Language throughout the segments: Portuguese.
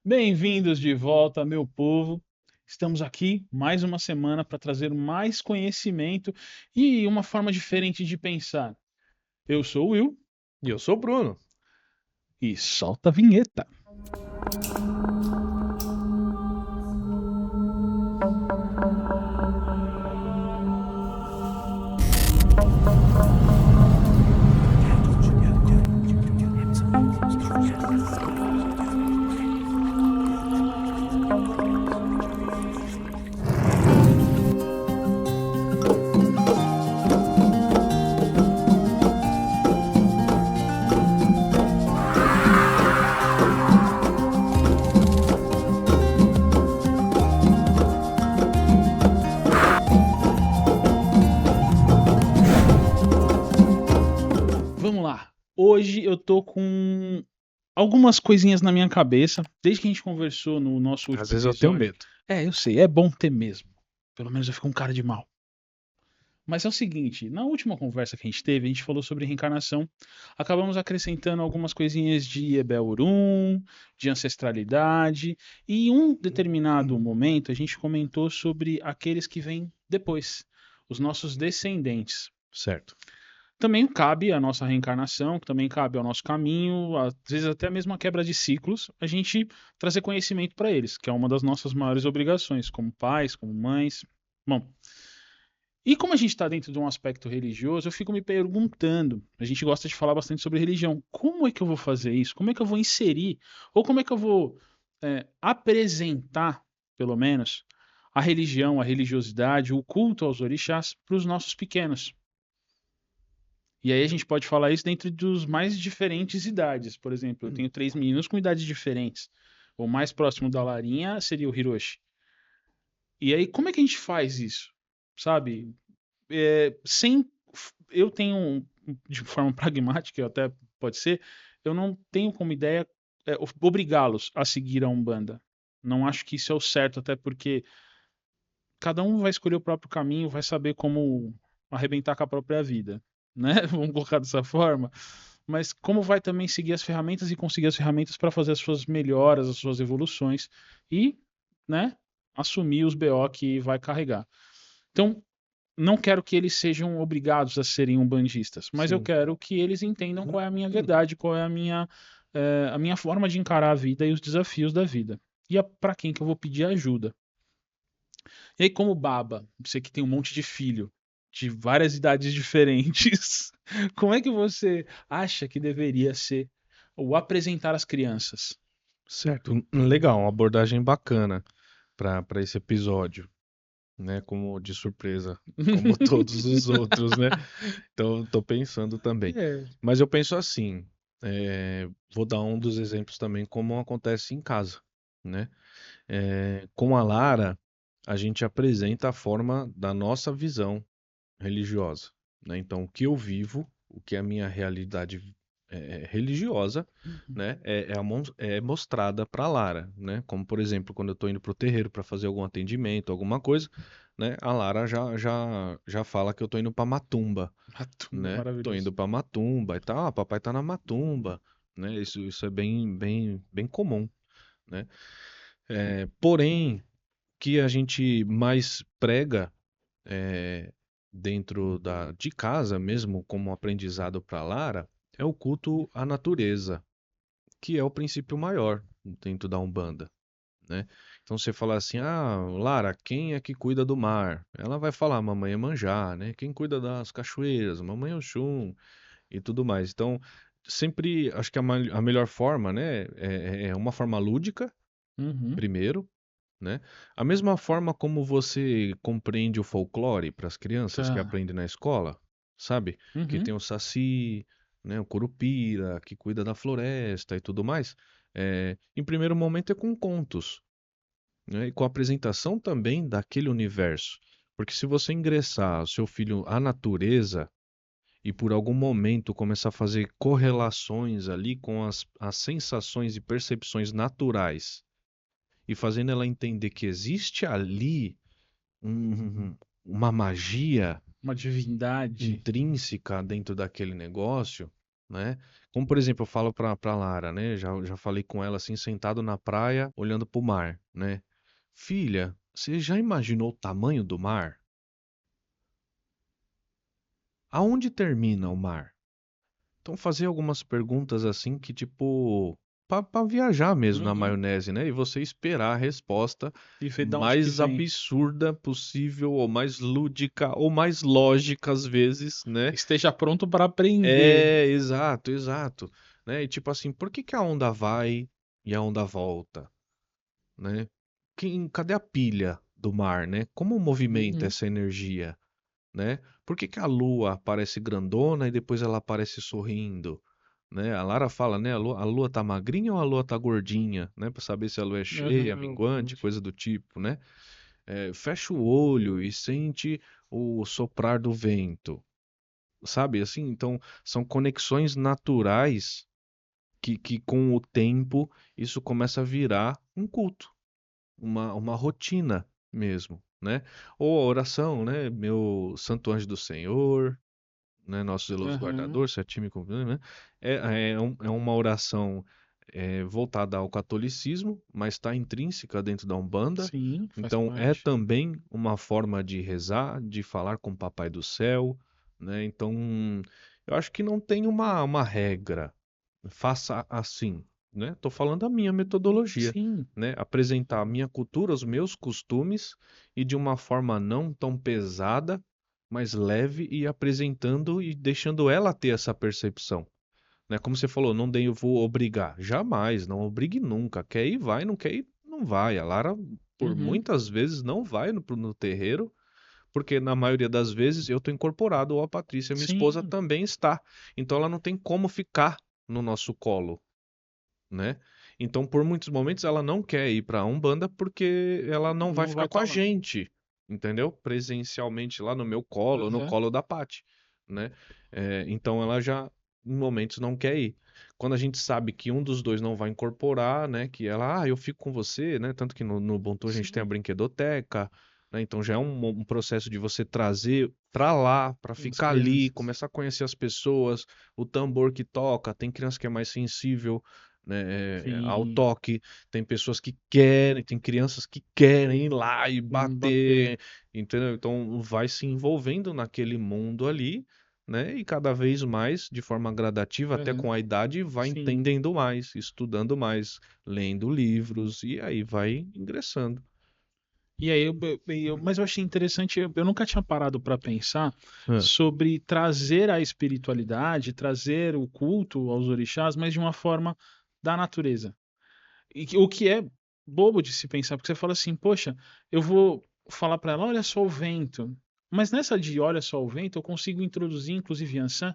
Bem-vindos de volta, meu povo. Estamos aqui mais uma semana para trazer mais conhecimento e uma forma diferente de pensar. Eu sou o Will E eu sou o Bruno. e solta a vinheta. Vamos lá. Hoje eu tô com algumas coisinhas na minha cabeça, desde que a gente conversou no nosso Às último vezes eu tenho episódio. medo. Eu sei, é bom ter mesmo. Pelo menos eu fico um cara de mal. Mas é o seguinte, na última conversa que a gente teve, a gente falou sobre reencarnação. Acabamos acrescentando algumas coisinhas de Ebel-Urum, de ancestralidade, e em um determinado momento a gente comentou sobre aqueles que vêm depois, os nossos descendentes. Certo. Também cabe a nossa reencarnação, também cabe ao nosso caminho, às vezes até mesmo a quebra de ciclos, a gente trazer conhecimento para eles, que é uma das nossas maiores obrigações, como pais, como mães. Bom, e como a gente está dentro de um aspecto religioso, eu fico me perguntando, a gente gosta de falar bastante sobre religião, como é que eu vou fazer isso? Como é que eu vou inserir? Ou como é que eu vou apresentar, pelo menos, a religião, a religiosidade, o culto aos orixás para os nossos pequenos? E aí a gente pode falar isso dentro dos mais diferentes idades. Por exemplo, eu tenho três meninos com idades diferentes. O mais próximo da Larinha seria o Hiroshi. E aí, como é que a gente faz isso? Sabe? Sem eu tenho de forma pragmática, até pode ser, eu não tenho como ideia obrigá-los a seguir a Umbanda. Não acho que isso é o certo, até porque cada um vai escolher o próprio caminho, vai saber como arrebentar com a própria vida, né? Vamos colocar dessa forma. Mas como vai também seguir as ferramentas e conseguir as ferramentas para fazer as suas melhoras, as suas evoluções e, né, assumir os BO que vai carregar. Então, não quero que eles sejam obrigados a serem umbandistas, mas eu Sim. quero que eles entendam qual é a minha verdade, qual é a minha forma de encarar a vida e os desafios da vida. E para quem que eu vou pedir ajuda. E aí, como baba, você que tem um monte de filho, de várias idades diferentes, como é que você acha que deveria ser o apresentar às crianças? Certo. Legal, uma abordagem bacana para esse episódio, né? Como de surpresa, como todos os outros, né? Então, tô pensando também. É. Mas eu penso assim, vou dar um dos exemplos também como acontece em casa, né? Com a Lara, a gente apresenta a forma da nossa visão religiosa, né? Então, o que eu vivo, o que é a minha realidade religiosa, Uhum. né? É mostrada para Lara, né? Como, por exemplo, quando eu estou indo para o terreiro para fazer algum atendimento, alguma coisa, né? A Lara já fala que eu estou indo para Matumba, Matumba, né? Tô maravilhoso. indo para Matumba e tal, papai tá na Matumba, né? Isso é bem comum, né? Porém, que a gente mais prega eh, dentro de casa, mesmo como aprendizado para Lara, é o culto à natureza, que é o princípio maior dentro da Umbanda, né? Então você fala assim, ah, Lara, quem é que cuida do mar? Ela vai falar, mamãe Iemanjá, né? Quem cuida das cachoeiras? Mamãe Oxum e tudo mais. Então, sempre, acho que a melhor forma, né, é uma forma lúdica, Uhum. primeiro, né? A mesma forma como você compreende o folclore para as crianças que Tá. aprendem na escola, sabe? Que Uhum. tem o Saci, né, o Curupira, que cuida da floresta e tudo mais. Em primeiro momento é com contos, né? E com a apresentação também daquele universo. Porque se você ingressar o seu filho à natureza e por algum momento começar a fazer correlações ali com as sensações e percepções naturais e fazendo ela entender que existe ali uma magia Uma divindade. intrínseca dentro daquele negócio, né? Como, por exemplo, eu falo pra Lara, né? Já falei com ela assim, sentado na praia, olhando pro mar, né? Filha, você já imaginou o tamanho do mar? Aonde termina o mar? Então, fazer algumas perguntas assim que, tipo, pra viajar mesmo na Uhum. maionese, né? E você esperar a resposta E ver de onde que mais vem. absurda possível, ou mais lúdica, ou mais lógica às vezes, né? Esteja pronto para aprender. É, exato, exato. Né? E tipo assim, por que que a onda vai e a onda volta, né? Cadê a pilha do mar, né? Como movimenta Uhum. essa energia, né? Por que que a lua aparece grandona e depois ela aparece sorrindo, né? A Lara fala, né? A lua tá magrinha ou a lua tá gordinha, né? Pra saber se a lua é cheia, Uhum. minguante, coisa do tipo, né? Fecha o olho e sente o soprar do vento, sabe? Assim, então são conexões naturais que com o tempo isso começa a virar um culto, uma rotina mesmo, né? Ou a oração, né? Meu Santo Anjo do Senhor, né? Nosso zeloso Uhum. guardador, certinho, né? É uma oração voltada ao catolicismo, mas está intrínseca dentro da Umbanda. Sim, faz Então é parte. também uma forma de rezar, de falar com o Papai do Céu, né? Então eu acho que não tem uma regra. Faça assim, né? Tô falando a minha metodologia, Sim. né? Apresentar a minha cultura, os meus costumes e de uma forma não tão pesada, mas leve e apresentando e deixando ela ter essa percepção, né? Como você falou, não devo obrigar, jamais, não obrigue nunca. Quer ir, vai, não quer ir, não vai. A Lara, por Uhum. muitas vezes, não vai no terreiro, porque na maioria das vezes eu tô incorporado ou a Patrícia, minha esposa, Sim. também está. Então ela não tem como ficar no nosso colo, né? Então, por muitos momentos, ela não quer ir para a Umbanda porque ela não vai Não vai ficar com a estar lá. gente, entendeu? Presencialmente lá no meu colo, no Uhum. colo da Paty, né? Então, ela já, em momentos, não quer ir. Quando a gente sabe que um dos dois não vai incorporar, né? Que ela, eu fico com você, né? Tanto que no Ubuntu a gente tem a Sim. brinquedoteca, né? Então, já é um processo de você trazer para lá, para As ficar ali, crianças. começar a conhecer as pessoas, o tambor que toca, tem criança que é mais sensível, né, ao Sim. toque. Tem pessoas que querem, tem crianças que querem ir lá e Bater. bater, entendeu? Então vai se envolvendo naquele mundo ali, né? E cada vez mais, de forma gradativa, até Uhum. com a idade, vai Sim. entendendo mais, estudando mais, lendo livros e aí vai ingressando. E aí, mas eu achei interessante, eu nunca tinha parado para pensar Ah, sobre trazer a espiritualidade, trazer o culto aos orixás, mas de uma forma da natureza. O que é bobo de se pensar, porque você fala assim, poxa, eu vou falar para ela, olha só o vento. Mas nessa de olha só o vento, eu consigo introduzir inclusive Yansan.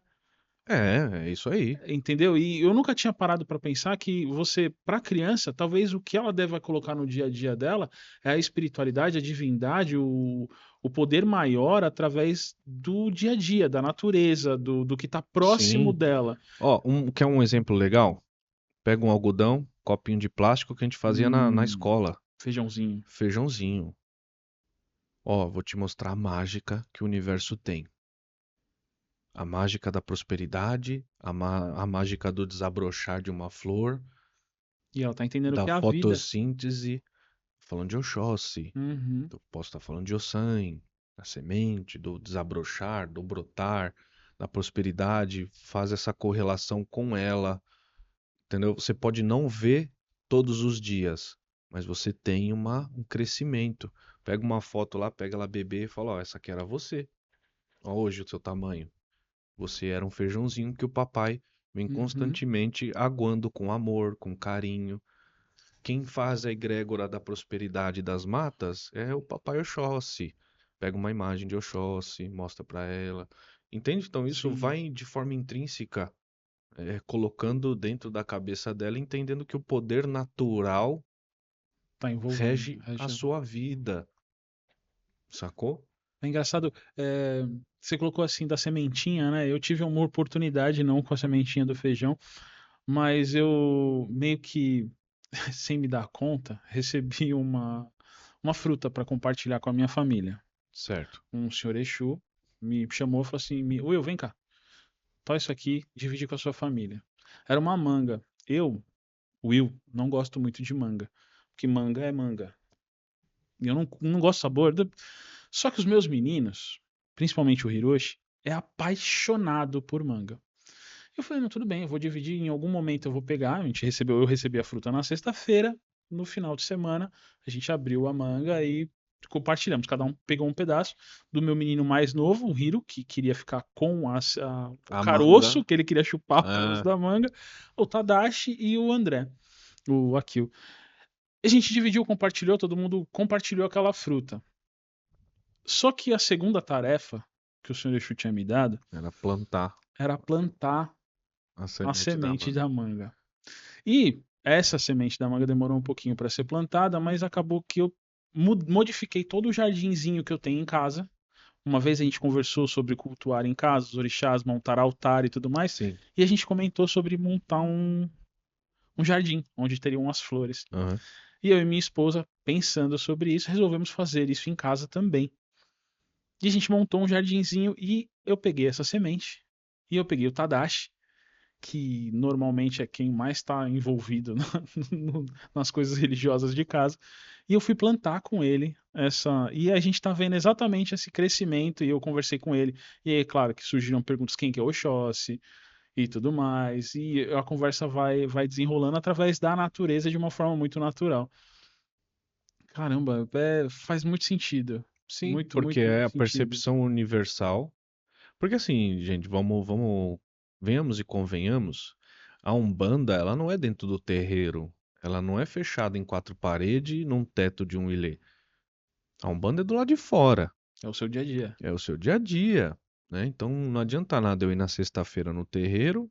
é isso aí. Entendeu? E eu nunca tinha parado para pensar que você, para criança, talvez o que ela deva colocar no dia a dia dela é a espiritualidade, a divindade, o poder maior através do dia a dia, da natureza, do que está próximo Sim. dela. Ó, quer um exemplo legal? Pega um algodão, copinho de plástico que a gente fazia na escola. Feijãozinho. Feijãozinho. Ó, vou te mostrar a mágica que o universo tem. A mágica da prosperidade, a mágica do desabrochar de uma flor, E ela tá entendendo o da que é a vida. fotossíntese, falando de Oxóssi. Uhum. Eu posso estar falando de Ossan, da semente, do desabrochar, do brotar, da prosperidade, faz essa correlação com ela, entendeu? Você pode não ver todos os dias, mas você tem um crescimento. Pega uma foto lá, pega ela bebê e fala, ó, essa aqui era você. Ó, hoje o seu tamanho. Você era um feijãozinho que o papai vem Uhum. constantemente aguando com amor, com carinho. Quem faz a egrégora da prosperidade das matas é o papai Oxóssi. Pega uma imagem de Oxóssi, mostra para ela. Entende? Então isso Sim. vai de forma intrínseca, colocando dentro da cabeça dela, entendendo que o poder natural Tá envolvendo. rege a sua vida. Sacou? É engraçado, você colocou assim da sementinha, né? Eu tive uma oportunidade, não com a sementinha do feijão, mas eu meio que, sem me dar conta, recebi uma fruta para compartilhar com a minha família. Certo. Um senhor Exu me chamou e falou assim: Will, vem cá. Tó isso aqui, divide com a sua família. Era uma manga. Eu, Will, não gosto muito de manga. Porque manga é manga. E eu não gosto do sabor. Só que os meus meninos, principalmente o Hiroshi, é apaixonado por manga. Eu falei, não, tudo bem, eu vou dividir, em algum momento eu vou pegar. Eu recebi a fruta na sexta-feira, no final de semana, a gente abriu a manga e compartilhamos. Cada um pegou um pedaço do meu menino mais novo, o Hiro, que queria ficar com o A caroço, manga. que ele queria chupar o caroço É, da manga, o Tadashi e o André, o Akio. A gente dividiu, compartilhou, todo mundo compartilhou aquela fruta. Só que a segunda tarefa que o senhor Exu tinha me dado era plantar era plantar a a semente da semente manga. da manga. E essa semente da manga demorou um pouquinho para ser plantada, mas acabou que eu modifiquei todo o jardinzinho que eu tenho em casa. Uma vez a gente conversou sobre cultuar em casa, os orixás, montar altar e tudo mais, Sim. e a gente comentou sobre montar um jardim onde teriam as flores. Aham. E eu e minha esposa, pensando sobre isso, resolvemos fazer isso em casa também. E a gente montou um jardinzinho e eu peguei essa semente e eu peguei o Tadashi, que normalmente é quem mais está envolvido nas coisas religiosas de casa, e eu fui plantar com ele essa. E a gente está vendo exatamente esse crescimento, e eu conversei com ele, e aí, claro, que surgiram perguntas quem que é Oxóssi e tudo mais, e a conversa vai desenrolando através da natureza de uma forma muito natural. Caramba, faz muito sentido. Sim, Muito, porque muito é a sentido. percepção universal. Porque assim, gente, venhamos e convenhamos, a Umbanda, ela não é dentro do terreiro, ela não é fechada em quatro paredes, num teto de um ilê. A Umbanda é do lado de fora, É o seu dia a dia. é o seu dia a dia, né? Então não adianta nada eu ir na sexta-feira no terreiro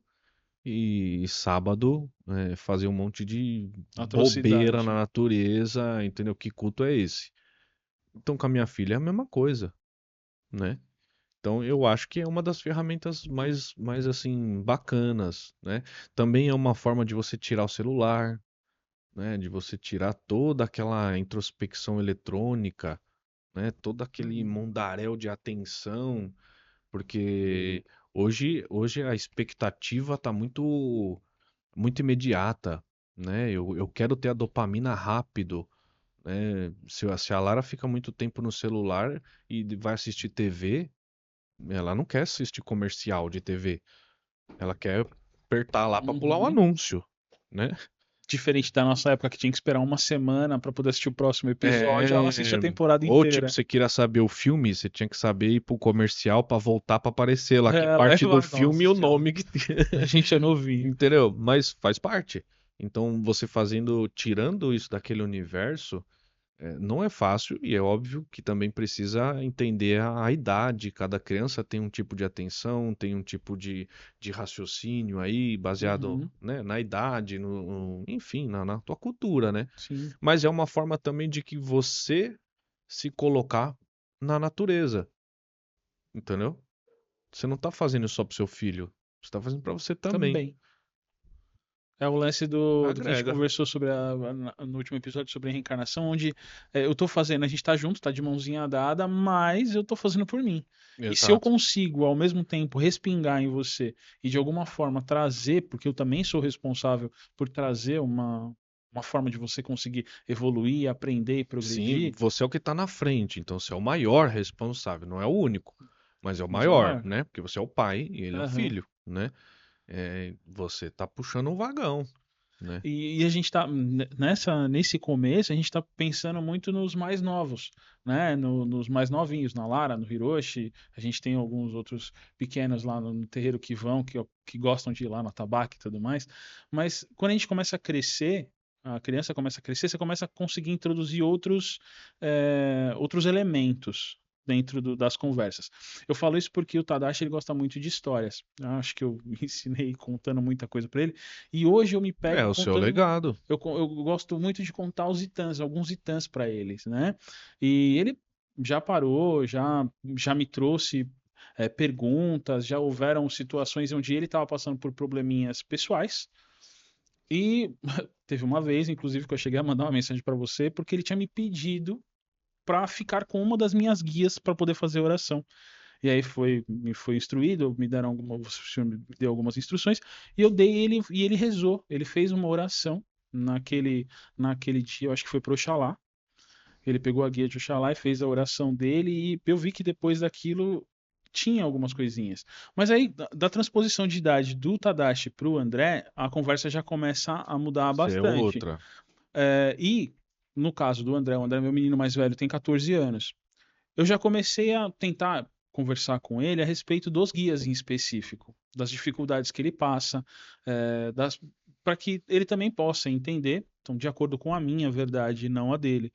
e sábado fazer um monte de bobeira na Atrocidade. natureza, entendeu? Que culto é esse? Então com a minha filha é a mesma coisa, né? Então, eu acho que é uma das ferramentas mais assim, bacanas, né? Também é uma forma de você tirar o celular, né? De você tirar toda aquela introspecção eletrônica, né? Todo aquele Uhum. mundaréu de atenção, porque hoje a expectativa está muito imediata, né? Eu quero ter a dopamina rápido, né? Se a Lara fica muito tempo no celular e vai assistir TV, ela não quer assistir comercial de TV. Ela quer apertar lá pra pular um Uhum. anúncio, né? Diferente da nossa época que tinha que esperar uma semana pra poder assistir o próximo episódio, ela assiste É. a temporada Ou tipo, inteira. você queria saber o filme, você tinha que saber ir pro comercial pra voltar pra aparecer lá que Ela é parte do lá, filme nossa e o senhora. nome que A gente é novinho. entendeu? Mas faz parte. Então, você tirando isso daquele universo, não é fácil e é óbvio que também precisa entender a idade. Cada criança tem um tipo de atenção, tem um tipo de raciocínio aí, baseado, Uhum. né, na idade, enfim, na tua cultura, né? Sim, Mas é uma forma também de que você se colocar na natureza, entendeu? Você não tá fazendo só pro seu filho, você tá fazendo pra você também. também. É o lance do que a gente Agrega. conversou sobre no último episódio sobre a reencarnação, onde eu tô fazendo, a gente tá junto, tá de mãozinha dada, mas eu tô fazendo por mim. E se eu Exato. consigo, ao mesmo tempo, respingar em você e de alguma forma trazer, porque eu também sou responsável por trazer uma forma de você conseguir evoluir, aprender e Sim, progredir, você é o que tá na frente, então você é o maior responsável, não é o único, mas é o mas é o maior, maior. né? Porque você é o pai e ele é o Aham. filho, né? Você tá puxando um vagão, né? E a gente tá nesse começo, a gente tá pensando muito nos mais novos, né? Nos mais novinhos, na Lara, no Hiroshi. A gente tem alguns outros pequenos lá no terreiro que vão, que gostam de ir lá no tabaco e tudo mais. Mas quando a gente começa a crescer, a criança começa a crescer, você começa a conseguir introduzir outros elementos dentro das conversas. Eu falo isso porque o Tadashi ele gosta muito de histórias. Eu acho que eu ensinei contando muita coisa para ele. E hoje eu me É pego o seu contando. legado. Eu gosto muito de contar os itãs, alguns itãs para eles, né? E ele já parou, já me trouxe perguntas, já houveram situações onde ele estava passando por probleminhas pessoais. E teve uma vez, inclusive, que eu cheguei a mandar uma mensagem para você, porque ele tinha me pedido para ficar com uma das minhas guias para poder fazer oração. E aí me foi instruído, me deram o senhor me deu algumas instruções, e eu dei ele, e ele rezou, ele fez uma oração naquele dia, eu acho que foi para Oxalá. Ele pegou a guia de Oxalá e fez a oração dele, e eu vi que depois daquilo tinha algumas coisinhas. Mas aí, da transposição de idade do Tadashi para o André, a conversa já começa a mudar Isso é bastante. outra. E, no caso do André, o André, meu menino mais velho, tem 14 anos. Eu já comecei a tentar conversar com ele a respeito dos guias em específico, das dificuldades que ele passa, para que ele também possa entender, então, de acordo com a minha verdade e não a dele.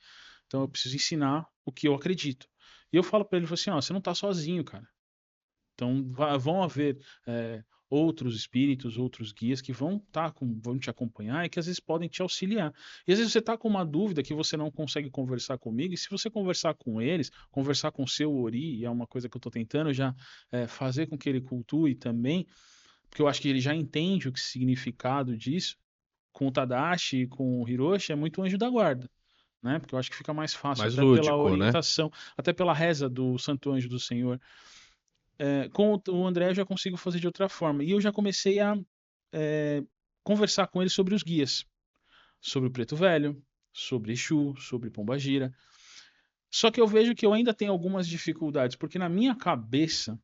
Então, eu preciso ensinar o que eu acredito. E eu falo para ele, assim, ó, você não está sozinho, cara. Então vão haver outros espíritos, outros guias que vão te acompanhar e que às vezes podem te auxiliar. E às vezes você está com uma dúvida que você não consegue conversar comigo, e se você conversar com eles, conversar com o seu Ori, e é uma coisa que eu estou tentando já fazer com que ele cultue também, porque eu acho que ele já entende o significado disso. Com o Tadashi e com o Hiroshi é muito anjo da guarda. Né? Porque eu acho que fica mais fácil, Mais até pela lúdico, né? orientação, até pela reza do Santo Anjo do Senhor. Com o André eu já consigo fazer de outra forma. E eu já comecei a é, conversar com ele sobre os guias, sobre o Preto Velho, sobre Exu, sobre Pombagira. Só que eu vejo que eu ainda tenho algumas dificuldades, porque na minha cabeça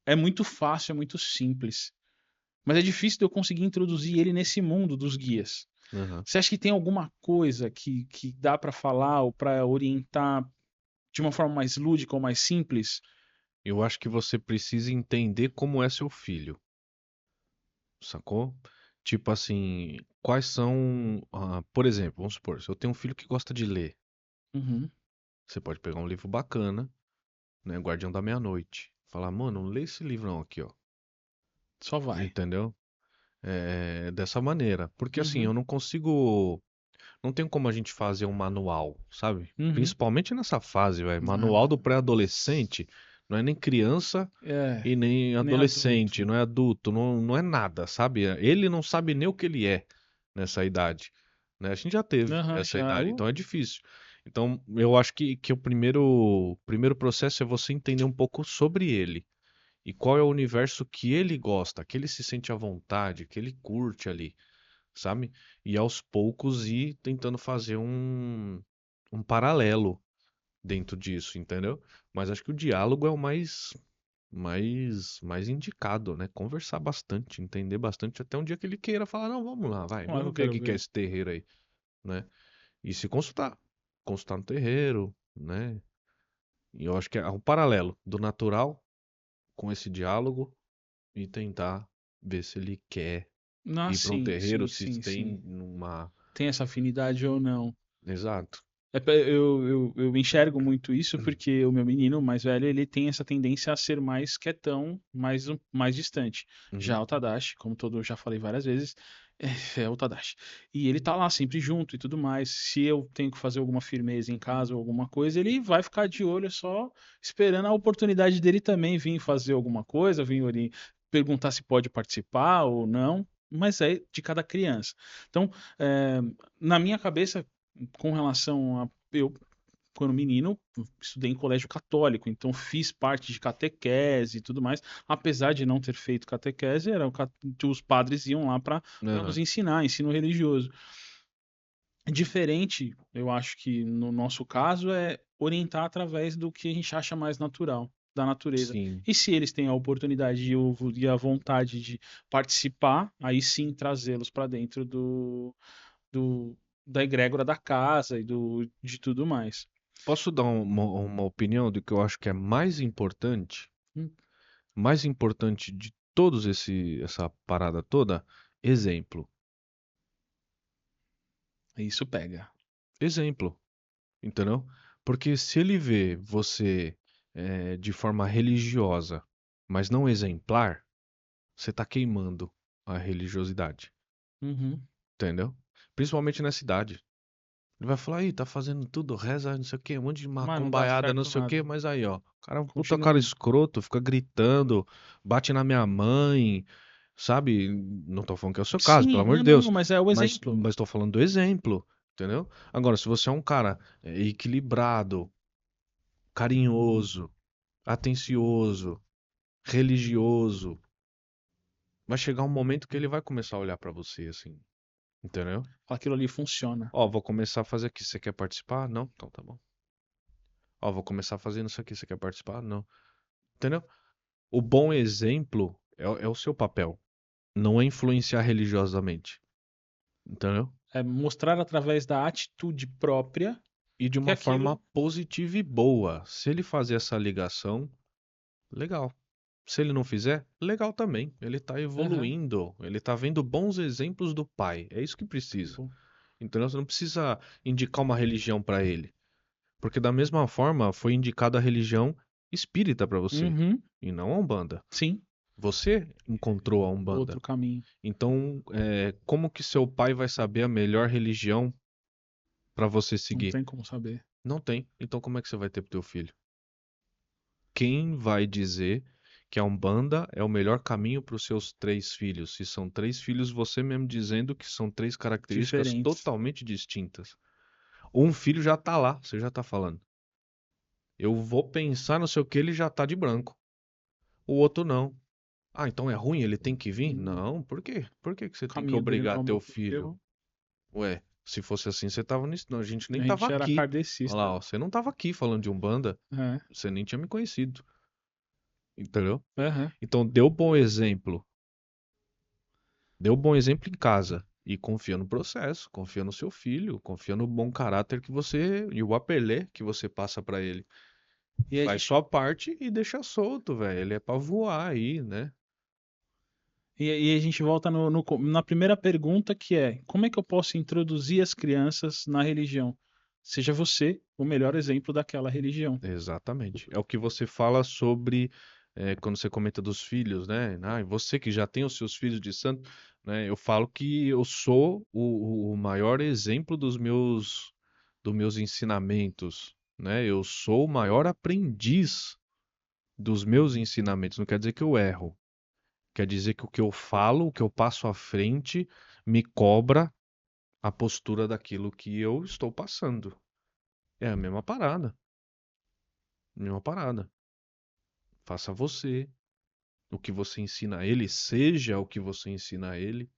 é muito fácil, é muito simples. Mas é difícil de eu conseguir introduzir ele nesse mundo dos guias. Uhum. Você acha que tem alguma coisa que dá para falar ou para orientar de uma forma mais lúdica ou mais simples? Eu acho que você precisa entender como é seu filho, sacou? Tipo assim, quais são, por exemplo, vamos supor, se eu tenho um filho que gosta de ler, Uhum, você pode pegar um livro bacana, né, Guardião da Meia-Noite, falar, mano, lê esse livrão aqui, ó, só vai. entendeu? Dessa maneira, porque assim, Uhum, eu não consigo, não tem como a gente fazer um manual, sabe? uhum. Principalmente nessa fase, velho, Não. manual do pré-adolescente não é nem criança É, e nem nem adolescente, adulto. não é adulto, não é nada, sabe? Ele não sabe nem o que ele é nessa idade, né? A gente já teve Aham, essa já. idade, então é difícil. Então, eu acho que o primeiro processo é você entender um pouco sobre ele e qual é o universo que ele gosta, que ele se sente à vontade, que ele curte ali, sabe? E aos poucos ir tentando fazer um paralelo dentro disso, entendeu? Mas acho que o diálogo é o mais indicado, né? Conversar bastante, entender bastante, até um dia que ele queira falar, não, vamos lá, vai, Claro que eu vamos ver o quero que que é ver. esse terreiro aí, né? E se consultar, consultar no terreiro, né? E eu acho que é um paralelo do natural com esse diálogo e tentar ver se ele quer Ah, ir para um sim, terreiro, sim, se sim, sim. tem uma. Tem essa afinidade ou não. Exato. Eu enxergo muito isso porque o meu menino mais velho, ele tem essa tendência a ser mais quietão, mais distante. Uhum. Já o Tadashi, como eu já falei várias vezes, é o Tadashi. E ele tá lá sempre junto e tudo mais. Se eu tenho que fazer alguma firmeza em casa ou alguma coisa, ele vai ficar de olho só esperando a oportunidade dele também vir fazer alguma coisa, perguntar se pode participar ou não. Mas é de cada criança. Então, é, na minha cabeça, com relação a eu quando menino estudei em colégio católico, então fiz parte de catequese e tudo mais, apesar de não ter feito catequese, os padres iam lá para nos Aham. ensinar, ensino religioso. Diferente, eu acho que no nosso caso é orientar através do que a gente acha mais natural da natureza. Sim. E se eles têm a oportunidade e a vontade de participar, aí sim trazê-los para dentro do, da egrégora da casa e de tudo mais. Posso dar uma opinião do que eu acho que é mais importante? Hum, Mais importante de todos essa parada toda? Exemplo. Isso pega. Exemplo, entendeu? Porque se ele vê você de forma religiosa, mas não exemplar, você está queimando a religiosidade, Uhum. entendeu? Principalmente nessa idade. Ele vai falar, aí, tá fazendo tudo, reza, não sei o quê, um monte de Mas não dá macumbaiada, não certo sei o quê, nada. mas aí, ó, o cara é um puta cara Continua. escroto, fica gritando, bate na minha mãe, sabe? Não tô falando que é o seu caso, pelo Sim, amor de não, Deus, mas é o mas, exemplo. mas tô falando do exemplo, entendeu? Agora, se você é um cara equilibrado, carinhoso, atencioso, religioso, vai chegar um momento que ele vai começar a olhar pra você assim, entendeu? Aquilo ali funciona. Ó, vou começar a fazer aqui, você quer participar? Não? Então tá bom. Ó, vou começar fazendo isso aqui, você quer participar? Não. Entendeu? O bom exemplo é o seu papel, não é influenciar religiosamente, entendeu? É mostrar através da atitude própria E de que uma forma aquilo. positiva e boa. Se ele fazer essa ligação, legal. Se ele não fizer, legal também. Ele está Aham. evoluindo, ele está vendo bons exemplos do pai. É isso que precisa. Então você não precisa indicar uma religião para ele, porque da mesma forma foi indicada a religião espírita para você Uhum. e não a Umbanda. Sim, Você encontrou a Umbanda. outro caminho. Então, como que seu pai vai saber a melhor religião para você Não seguir? tem como saber. Não tem. Então como é que você vai ter pro teu filho? Quem vai dizer que a Umbanda é o melhor caminho para os seus três filhos? Se são três filhos, você mesmo dizendo que são três características Diferentes. totalmente distintas. Um filho já tá lá, você já tá falando. Eu vou pensar não sei o que, ele já tá de branco. O outro não. Ah, então é ruim, ele tem que vir? Hum, Não, por quê? Por que que você O tem que caminho dele não obrigar é o teu meu filho? caminho. Ué, se fosse assim, você tava nisso. Não, a gente nem A tava gente era aqui. Olha kardecista. lá, ó, você não tava aqui falando de Umbanda, É. você nem tinha me conhecido, entendeu? Aham. Então deu bom exemplo. Deu bom exemplo em casa. E confia no processo, confia no seu filho, confia no bom caráter que você e o apelê que você passa pra ele. E a Faz gente sua parte e deixa solto, velho. Ele é pra voar aí, né? E a gente volta na primeira pergunta, que é: como é que eu posso introduzir as crianças na religião? Seja você o melhor exemplo daquela religião. Exatamente. É o que você fala sobre quando você comenta dos filhos, né? Ah, e você que já tem os seus filhos de santo, né? Eu falo que eu sou o maior exemplo dos meus ensinamentos, né? Eu sou o maior aprendiz dos meus ensinamentos. Não quer dizer que eu erro. Quer dizer que o que eu falo, o que eu passo à frente, me cobra a postura daquilo que eu estou passando. É a mesma parada. Mesma parada. Faça você. O que você ensina a ele, seja o que você ensina a ele.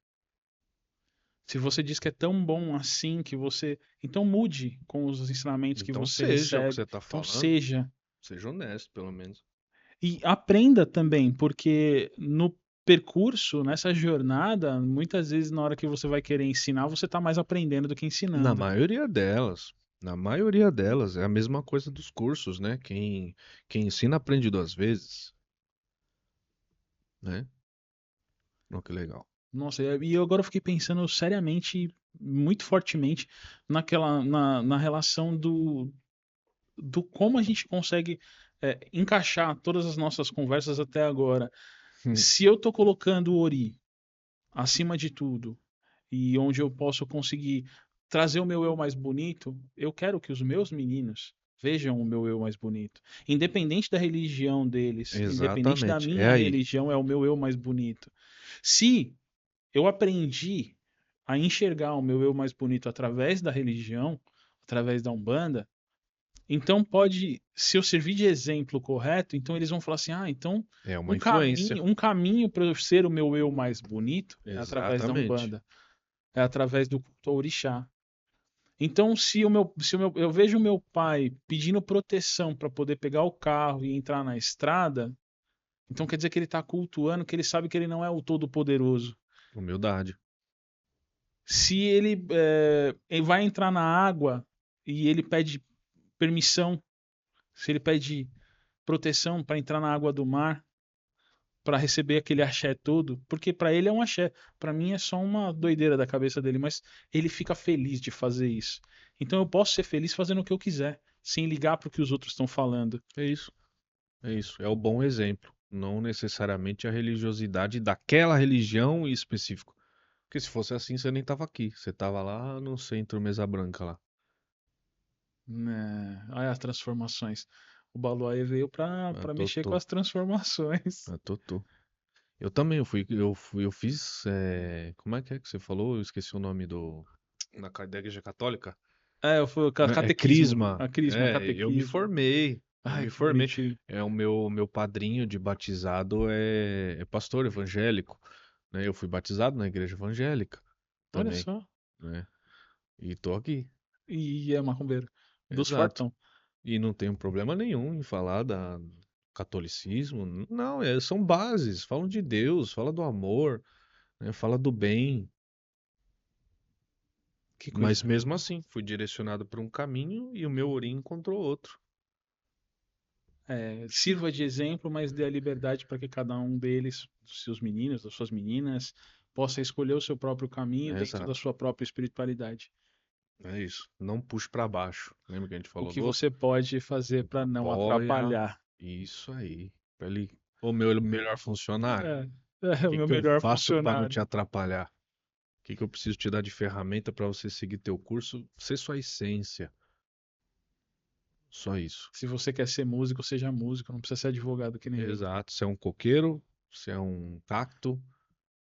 Se você diz que é tão bom assim que você. Então mude com os ensinamentos que Então você seja o que você recebe. está Então falando. seja. Seja honesto, pelo menos. E aprenda também, porque no percurso, nessa jornada, muitas vezes na hora que você vai querer ensinar, você está mais aprendendo do que Na ensinando. maioria delas. Na maioria delas. É a mesma coisa dos cursos, né? Quem ensina aprende duas vezes, né? Olha que legal. Nossa, e eu agora fiquei pensando seriamente, muito fortemente, na relação do como a gente consegue encaixar todas as nossas conversas até agora. Se eu tô colocando o Ori acima de tudo, e onde eu posso conseguir trazer o meu eu mais bonito, eu quero que os meus meninos vejam o meu eu mais bonito. Independente da religião deles, independente da Exatamente. É minha aí. religião, é o meu eu mais bonito. Se eu aprendi a enxergar o meu eu mais bonito através da religião, através da Umbanda, então pode, se eu servir de exemplo correto, então eles vão falar assim: ah, então É uma influência. um caminho para eu ser o meu eu mais bonito é através da Exatamente. Umbanda, é através do culto ao orixá. Então, se eu vejo o meu pai pedindo proteção para poder pegar o carro e entrar na estrada, então quer dizer que ele está cultuando, que ele sabe que ele não é o Todo-Poderoso. Humildade. Se ele vai entrar na água e ele pede permissão, se ele pede proteção para entrar na água do mar, para receber aquele axé todo, porque para ele é um axé, para mim é só uma doideira da cabeça dele, mas ele fica feliz de fazer isso. Então eu posso ser feliz fazendo o que eu quiser, sem ligar para o que os outros estão falando. É isso. É isso. É o bom exemplo. Não necessariamente a religiosidade daquela religião em específico. Porque se fosse assim, você nem tava aqui. Você tava lá no centro Mesa Branca lá. Né? Olha as transformações. O Baluaê veio A para mexer com Totô. as transformações. A Totô. Eu também, eu fiz. Como é que você falou? Eu esqueci o nome da igreja católica. É, eu fui Né? É catequismo, Crisma. É, eu me catequismo. formei. Eu Ai, me que formei. bonitinho. É o meu padrinho de batizado é pastor evangélico, né? Eu fui batizado na igreja evangélica Olha também, só. né? E tô aqui. E é macumbeiro. Dos Exato. fortão. E não tenho problema nenhum em falar da catolicismo. Não, são bases. Falam de Deus, fala do amor, né? Fala do bem. Que Mas coisa mesmo linda. assim, fui direcionado por um caminho e o meu Ori encontrou outro. É, sirva de exemplo, mas dê a liberdade para que cada um deles, dos seus meninos, das suas meninas, possa escolher o seu próprio caminho dentro da Exato. sua própria espiritualidade. É isso. Não puxe pra baixo. Lembra que a gente O falou que do outro? você pode fazer para não Apoia. atrapalhar. Isso aí. Pra ele. Ô, meu melhor funcionário. É, O é o que meu que eu melhor faço pra não funcionário. te atrapalhar? O que que eu preciso te dar de ferramenta pra você seguir teu curso? Ser sua essência. Só isso. Se você quer ser músico, seja músico, não precisa ser advogado que nem eu. Exato. Se é um coqueiro, se é um cacto.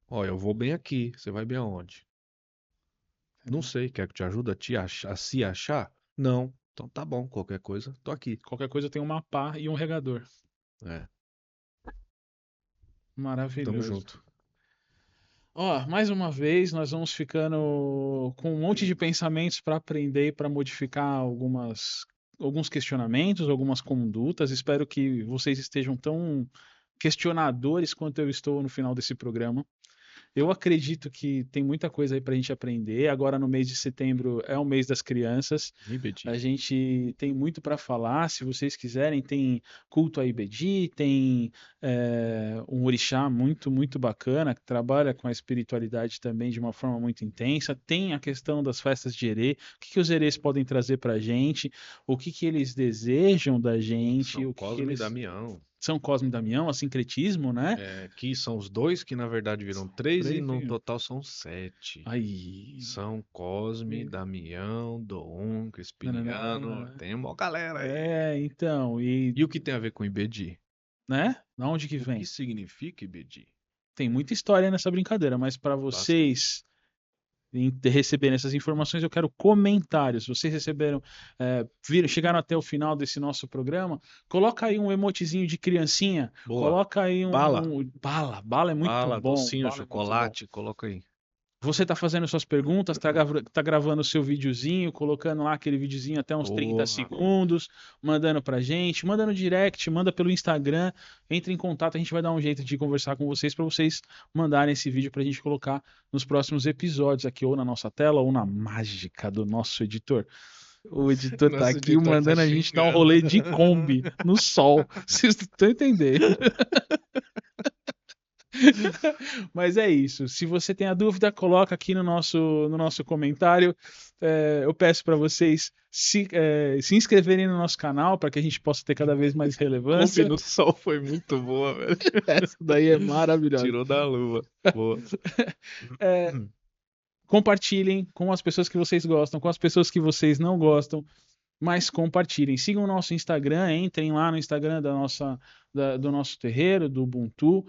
Ó, eu vou bem aqui. Você vai bem aonde? Não Entendeu? sei. Quer que eu te ajude a se achar? Não. Então tá bom. Qualquer coisa, tô aqui. Qualquer coisa tem uma pá e um regador. É. Tamo Maravilhoso. junto. Ó, mais uma vez, nós vamos ficando com um monte de pensamentos para aprender e para modificar alguns questionamentos, algumas condutas. Espero que vocês estejam tão questionadores quanto eu estou no final desse programa. Eu acredito que tem muita coisa aí para a gente aprender. Agora, no mês de setembro, é o mês das crianças. A Ribedi. gente tem muito para falar. Se vocês quiserem, tem culto a Ibedi, tem um orixá muito, muito bacana, que trabalha com a espiritualidade também de uma forma muito intensa. Tem a questão das festas de Herê. O que os Herês podem trazer para a gente? O que eles desejam da gente? São O que Cosme e eles... Damião. São Cosme e Damião, a sincretismo, né? É, que são os dois que na verdade viram três e Três no e... total são sete. Aí... São Cosme, Damião, Dom, Crispiniano. Nananã. Tem uma galera aí. É, então, e, E o que tem a ver com Ibedi? né? Da onde que O que vem? significa Ibedi? Tem muita história nessa brincadeira, mas para Bastante. vocês receberem essas informações, eu quero comentários. Vocês receberam, chegaram até o final desse nosso programa? Coloca aí um emotezinho de criancinha. Boa. Coloca aí Bala. bala. Bala é muito Bala, bom. docinho, Bala é muito bom. chocolate, coloca aí. Você está fazendo suas perguntas, tá gravando o seu videozinho, colocando lá aquele videozinho até uns 30 Porra. segundos, mandando pra gente, manda no direct, manda pelo Instagram, entre em contato, a gente vai dar um jeito de conversar com vocês para vocês mandarem esse vídeo pra gente colocar nos próximos episódios aqui, ou na nossa tela, ou na mágica do nosso editor. O editor tá Nosso aqui editor tá mandando a gente dar um xingando. rolê de Kombi no sol. Vocês estão entendendo? Mas é isso. Se você tem a dúvida, coloca aqui no nosso comentário. Eu peço para vocês se inscreverem no nosso canal para que a gente possa ter cada vez mais Kombi relevância. no sol foi muito boa, velho. Essa daí é maravilhosa. Tirou da luva. Boa. É, compartilhem com as pessoas que vocês gostam, com as pessoas que vocês não gostam, mas compartilhem. Sigam o nosso Instagram, entrem lá no Instagram do nosso terreiro, do Ubuntu.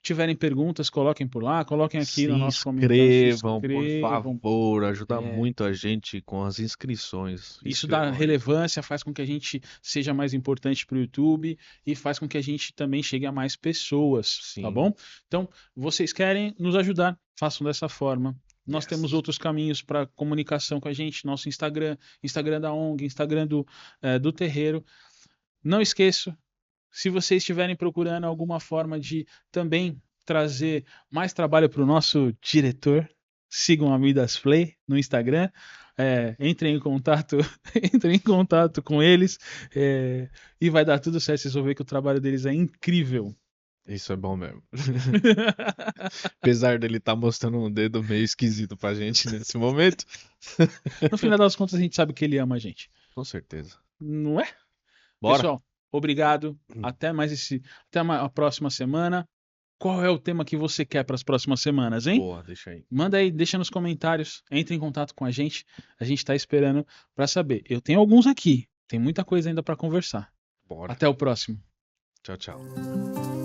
Tiverem perguntas, coloquem por lá, coloquem aqui Se no nosso comentário, se inscrevam, por inscrevam. favor. Ajuda É, muito a gente com as inscrições. isso dá Inscrevam aí. relevância, faz com que a gente seja mais importante para o YouTube e faz com que a gente também chegue a mais pessoas, tá Sim. bom? Então, vocês querem nos ajudar, façam dessa forma. Nós temos Yes. outros caminhos para comunicação com a gente, nosso Instagram, Instagram da ONG, Instagram do Terreiro. Não esqueço, se vocês estiverem procurando alguma forma de também trazer mais trabalho para o nosso diretor, sigam a Midas Play no Instagram, entrem em contato, entrem em contato com eles e vai dar tudo certo. Vocês vão ver que o trabalho deles é incrível. Isso é bom mesmo. Apesar dele estar mostrando um dedo meio esquisito pra gente nesse momento. No final das contas, a gente sabe que ele ama a gente. Com certeza. Não é? Bora. Pessoal, obrigado. Até a próxima semana. Qual é o tema que você quer para as próximas semanas, hein? Boa, deixa aí. Manda aí, deixa nos comentários, entre em contato com a gente está esperando para saber. Eu tenho alguns aqui, tem muita coisa ainda para conversar. Bora. Até o próximo. Tchau, tchau.